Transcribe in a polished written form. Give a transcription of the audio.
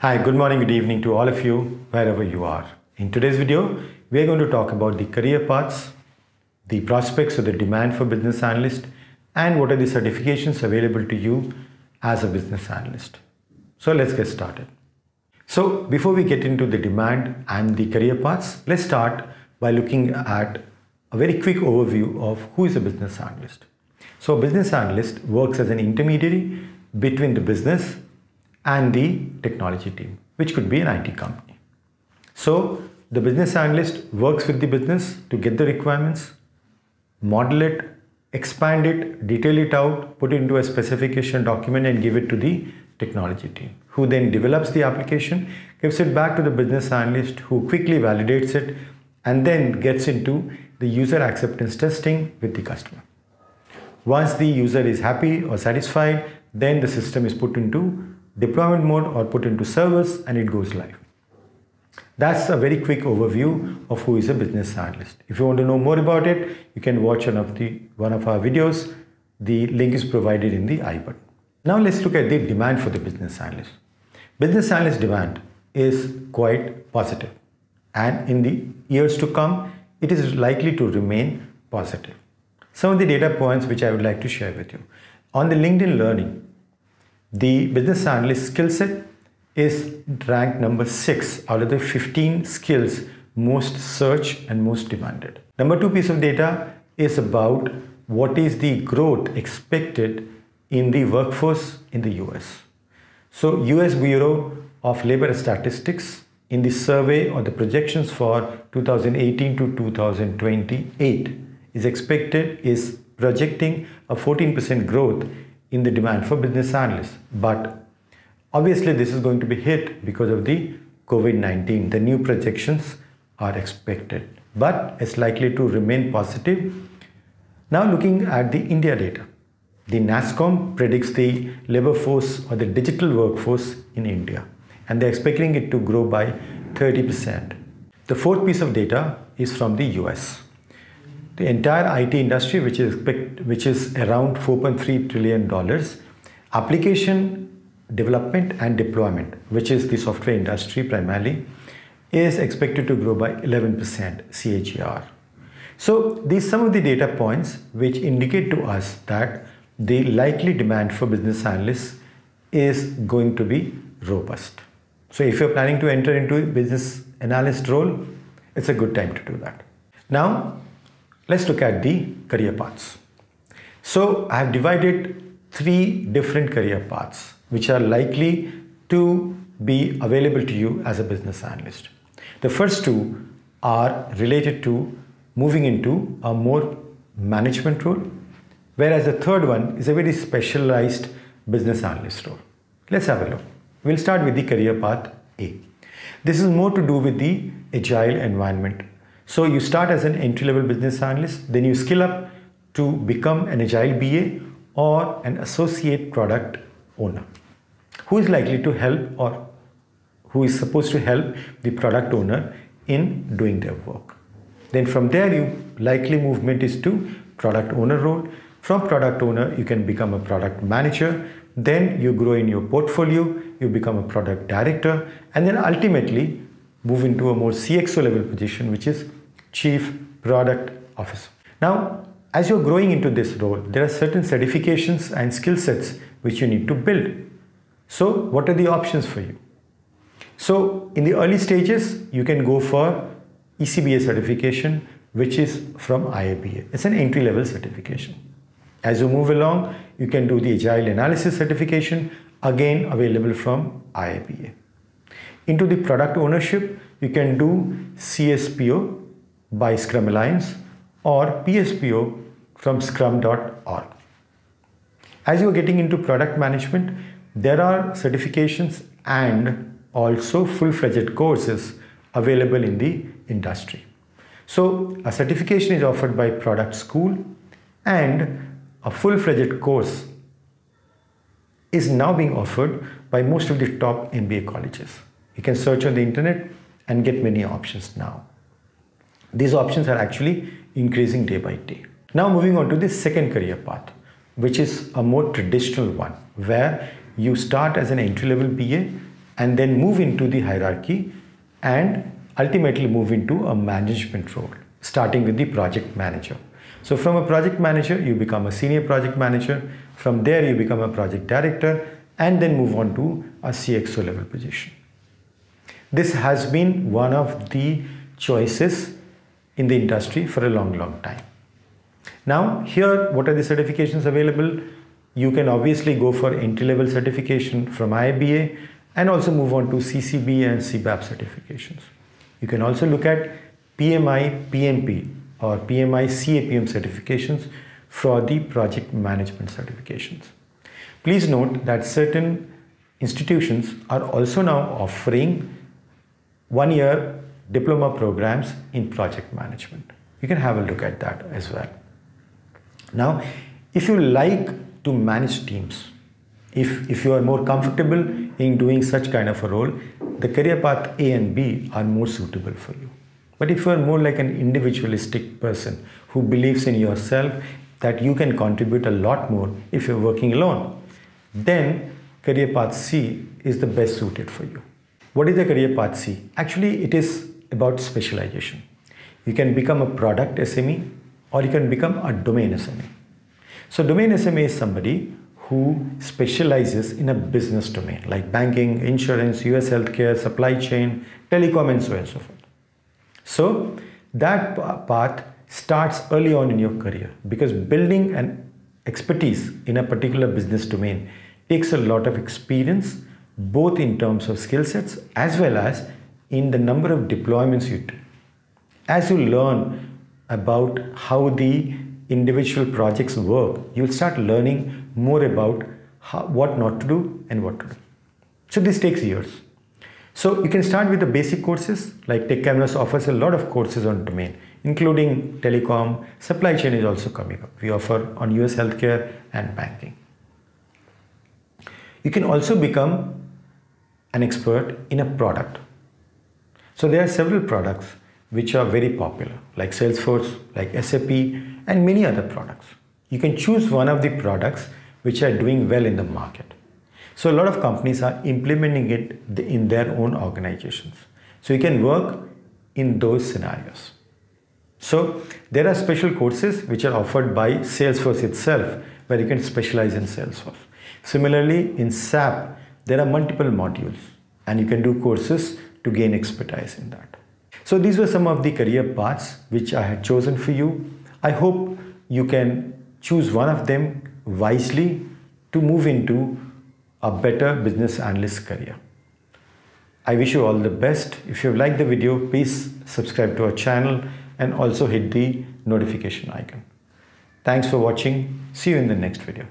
Hi, good morning, good evening to all of you, wherever you are. In today's video, we are going to talk about the career paths, the prospects or the demand for business analyst, and what are the certifications available to you as a business analyst. So let's get started. So before we get into the demand and the career paths, let's start by looking at a very quick overview of who is a business analyst. So a business analyst works as an intermediary between the business and the technology team, which could be an IT company. So the business analyst works with the business to get the requirements, model it, expand it, detail it out, put it into a specification document and give it to the technology team, who then develops the application, gives it back to the business analyst, who quickly validates it and then gets into the user acceptance testing with the customer. Once the user is happy or satisfied, then the system is put into deployment mode or put into service and it goes live. That's a very quick overview of who is a business analyst. If you want to know more about it, you can watch one of our videos. The link is provided in the I button. Now let's look at the demand for the business analyst. Business analyst demand is quite positive, and in the years to come, it is likely to remain positive. Some of the data points which I would like to share with you. On the LinkedIn Learning, the business analyst skill set is ranked number 6 out of the 15 skills most searched and most demanded. Number 2 piece of data is about what is the growth expected in the workforce in the US. So US Bureau of Labor Statistics in the survey or the projections for 2018 to 2028 is projecting a 14% growth in the demand for business analysts. But obviously this is going to be hit because of the COVID-19. The new projections are expected, but it's likely to remain positive. Now looking at the India data, the NASSCOM predicts the labor force or the digital workforce in India, and they're expecting it to grow by 30%. The fourth piece of data is from the US. The entire IT industry, which is around $4.3 trillion, application development and deployment, which is the software industry primarily, is expected to grow by 11% CAGR. So these are some of the data points which indicate to us that the likely demand for business analysts is going to be robust. So if you're planning to enter into a business analyst role, it's a good time to do that. Now, let's look at the career paths. So I have divided 3 different career paths which are likely to be available to you as a business analyst. The first 2 are related to moving into a more management role, whereas the third one is a very specialized business analyst role. Let's have a look. We'll start with the career path A. This is more to do with the agile environment. So you start as an entry-level business analyst, then you skill up to become an agile BA or an associate product owner, who is likely to help or who is supposed to help the product owner in doing their work. Then from there, your likely movement is to product owner role. From product owner, you can become a product manager. Then you grow in your portfolio, you become a product director, and then ultimately move into a more CXO level position, which is Chief Product Officer. Now, as you're growing into this role, there are certain certifications and skill sets which you need to build. So what are the options for you? So in the early stages, you can go for ECBA certification, which is from IABA. It's an entry-level certification. As you move along, you can do the Agile Analysis certification, again available from IABA. Into the product ownership, you can do CSPO by Scrum Alliance or PSPO from scrum.org. As you are getting into product management, there are certifications and also full-fledged courses available in the industry. So a certification is offered by Product School, and a full-fledged course is now being offered by most of the top MBA colleges. You can search on the internet and get many options now. These options are actually increasing day by day. Now moving on to the second career path, which is a more traditional one, where you start as an entry-level BA and then move into the hierarchy and ultimately move into a management role, starting with the project manager. So from a project manager, you become a senior project manager. From there, you become a project director and then move on to a CXO level position. This has been one of the choices in the industry for a long time. Now, here, what are the certifications available? You can obviously go for entry-level certification from IIBA and also move on to CCB and CBAP certifications. You can also look at PMI, PMP or PMI CAPM certifications for the project management certifications. Please note that certain institutions are also now offering one-year diploma programs in project management. You can have a look at that as well. Now, if you like to manage teams, if you are more comfortable in doing such kind of a role, the career path A and B are more suitable for you. But if you are more like an individualistic person who believes in yourself that you can contribute a lot more if you're working alone, then career path C is the best suited for you. What is the career path C? Actually, it is about specialization. You can become a product SME or you can become a domain SME. So domain SME is somebody who specializes in a business domain like banking, insurance, US healthcare, supply chain, telecom and so on and so forth. So that path starts early on in your career because building an expertise in a particular business domain takes a lot of experience, both in terms of skill sets as well as in the number of deployments you do. As you learn about how the individual projects work, you'll start learning more about what not to do and what to do. So this takes years. So you can start with the basic courses, like Techcanvass offers a lot of courses on domain, including telecom, supply chain is also coming up. We offer on US healthcare and banking. You can also become an expert in a product. So there are several products which are very popular, like Salesforce, like SAP, and many other products. You can choose one of the products which are doing well in the market. So a lot of companies are implementing it in their own organizations. So you can work in those scenarios. So there are special courses which are offered by Salesforce itself, where you can specialize in Salesforce. Similarly, in SAP, there are multiple modules and you can do courses to gain expertise in that. So these were some of the career paths which I had chosen for you. I hope you can choose one of them wisely to move into a better business analyst career. I wish you all the best. If you liked the video, please subscribe to our channel and also hit the notification icon. Thanks for watching. See you in the next video.